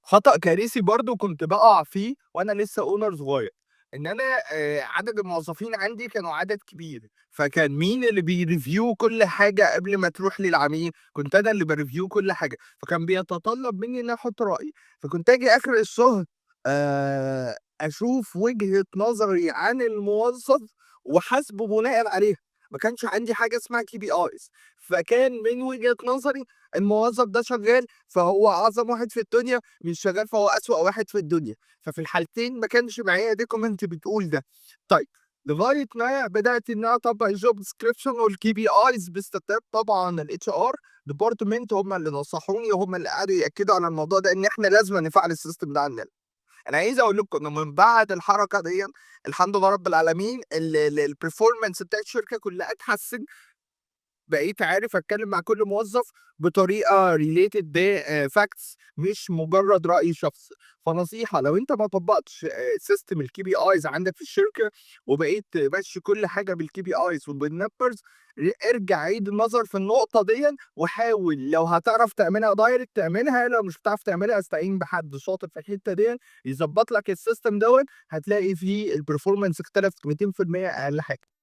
خطأ كارثي برضه كنت باقع فيه وأنا لسه owner صغير، إن أنا عدد الموظفين عندي كانوا عدد كبير، فكان مين اللي بيreview كل حاجة قبل ما تروح للعميل؟ كنت أنا اللي بareview كل حاجة، فكان بيتطلب مني إن أنا أحط رأيي، فكنت آجي آخر الشهر أشوف وجهة نظري عن الموظف وأحاسبه بناءً عليها، ما كانش عندي حاجة اسمها KPIs، فكان من وجهة نظري الموظف ده شغال فهو أعظم واحد في الدنيا، مش شغال فهو أسوأ واحد في الدنيا، ففي الحالتين ما كانش معايا document بتقول ده. طيب لغاية ما بدأت إن أنا أطبّق الjob description والKPIs باستخدام طبعًا الHR department هم اللي نصحوني وهم اللي قعدوا يأكدوا على الموضوع ده إن إحنا لازمًا نفعّل السيستم ده عندنا. أنا عايز أقول لكم إنه من بعد الحركة ديًّا الحمد لله رب العالمين الperformance بتاع الشركة كلها اتحسن، بقيت عارف أتكلّم مع كل موظّف بطريقة related ب facts مش مجرّد رأي شخصي، فنصيحة لو أنت ما طبّقتش system الKPIs عندك في الشركة وبقيت ماشي كل حاجة بالKPIs وبالnumbers ارجع عيد النظر في النقطة ديًّا وحاول لو هتعرف تعملها direct تعملها، لو مش هتعرف تعملها استعين بحد شاطر في الحتّة ديًّا يضبّط لك الsystem دوّة، هتلاقي فيه الperformance اختلفت 200% أقل حاجة.